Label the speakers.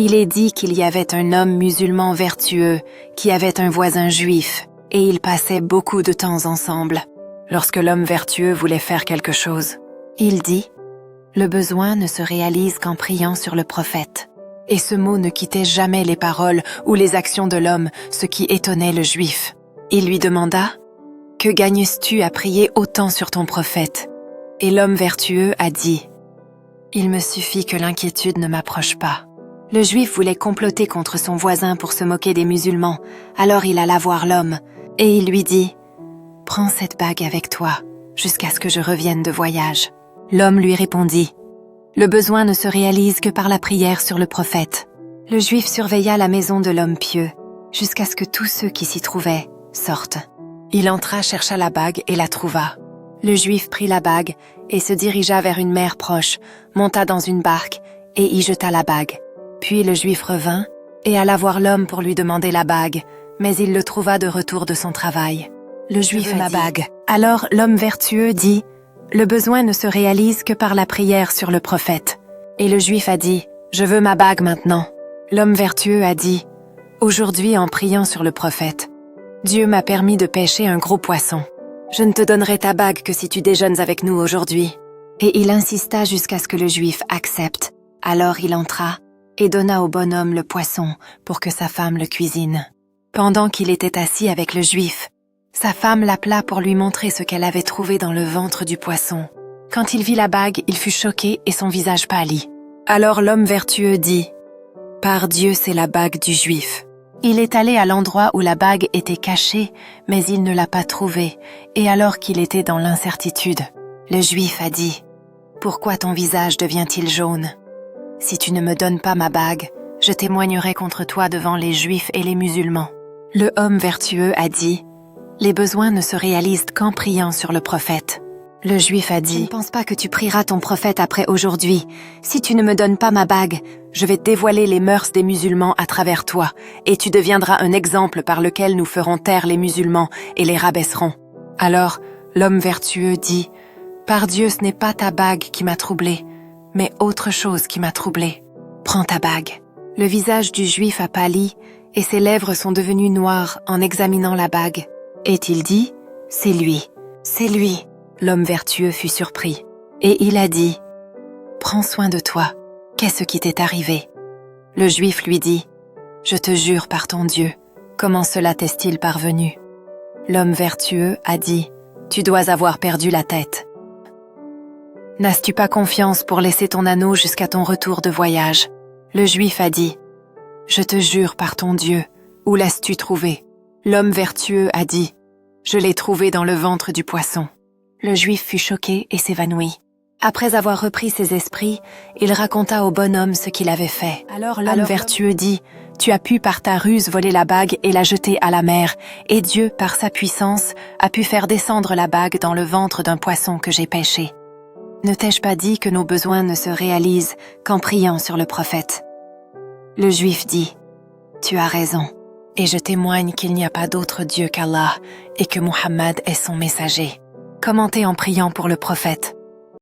Speaker 1: Il est dit qu'il y avait un homme musulman vertueux qui avait un voisin juif, et ils passaient beaucoup de temps ensemble. Lorsque l'homme vertueux voulait faire quelque chose, il dit « Le besoin ne se réalise qu'en priant sur le prophète ». Et ce mot ne quittait jamais les paroles ou les actions de l'homme, ce qui étonnait le juif. Il lui demanda « Que gagnes-tu à prier autant sur ton prophète ?» Et l'homme vertueux a dit « Il me suffit que l'inquiétude ne m'approche pas. » Le juif voulait comploter contre son voisin pour se moquer des musulmans, alors il alla voir l'homme, et il lui dit « Prends cette bague avec toi, jusqu'à ce que je revienne de voyage. » L'homme lui répondit « Le besoin ne se réalise que par la prière sur le prophète. » Le juif surveilla la maison de l'homme pieux, jusqu'à ce que tous ceux qui s'y trouvaient sortent. Il entra, chercha la bague et la trouva. Le juif prit la bague et se dirigea vers une mer proche, monta dans une barque et y jeta la bague. Puis le juif revint et alla voir l'homme pour lui demander la bague, mais il le trouva de retour de son travail. Le juif ma bague. Alors l'homme vertueux dit « Le besoin ne se réalise que par la prière sur le prophète. » Et le juif a dit « Je veux ma bague maintenant. » L'homme vertueux a dit « Aujourd'hui, en priant sur le prophète, Dieu m'a permis de pêcher un gros poisson. Je ne te donnerai ta bague que si tu déjeunes avec nous aujourd'hui. » Et il insista jusqu'à ce que le juif accepte. Alors il entra et donna au bonhomme le poisson pour que sa femme le cuisine. Pendant qu'il était assis avec le juif, sa femme l'appela pour lui montrer ce qu'elle avait trouvé dans le ventre du poisson. Quand il vit la bague, il fut choqué et son visage pâlit. Alors l'homme vertueux dit « Par Dieu, c'est la bague du juif. » Il est allé à l'endroit où la bague était cachée, mais il ne l'a pas trouvée, et alors qu'il était dans l'incertitude, le juif a dit « Pourquoi ton visage devient-il jaune ? Si tu ne me donnes pas ma bague, je témoignerai contre toi devant les Juifs et les musulmans. » Le homme vertueux a dit « Les besoins ne se réalisent qu'en priant sur le prophète. » Le Juif a dit « Je ne pense pas que tu prieras ton prophète après aujourd'hui. Si tu ne me donnes pas ma bague, je vais dévoiler les mœurs des musulmans à travers toi, et tu deviendras un exemple par lequel nous ferons taire les musulmans et les rabaisserons. » Alors l'homme vertueux dit « Par Dieu, ce n'est pas ta bague qui m'a troublé, mais autre chose qui m'a troublé. Prends ta bague. » Le visage du Juif a pâli et ses lèvres sont devenues noires en examinant la bague. Est-il dit « C'est lui, c'est lui !» L'homme vertueux fut surpris et il a dit « Prends soin de toi, qu'est-ce qui t'est arrivé ?» Le Juif lui dit « Je te jure par ton Dieu, comment cela t'est-il parvenu ?» L'homme vertueux a dit « Tu dois avoir perdu la tête. N'as-tu pas confiance pour laisser ton anneau jusqu'à ton retour de voyage ?» Le Juif a dit « Je te jure par ton Dieu, où l'as-tu trouvé ?» L'homme vertueux a dit « Je l'ai trouvé dans le ventre du poisson. » Le Juif fut choqué et s'évanouit. Après avoir repris ses esprits, il raconta au bonhomme ce qu'il avait fait. Alors l'homme vertueux dit « Tu as pu par ta ruse voler la bague et la jeter à la mer, et Dieu, par sa puissance, a pu faire descendre la bague dans le ventre d'un poisson que j'ai pêché. Ne t'ai-je pas dit que nos besoins ne se réalisent qu'en priant sur le prophète ?» Le Juif dit « Tu as raison, et je témoigne qu'il n'y a pas d'autre Dieu qu'Allah et que Muhammad est son messager. Commentez en priant pour le prophète. »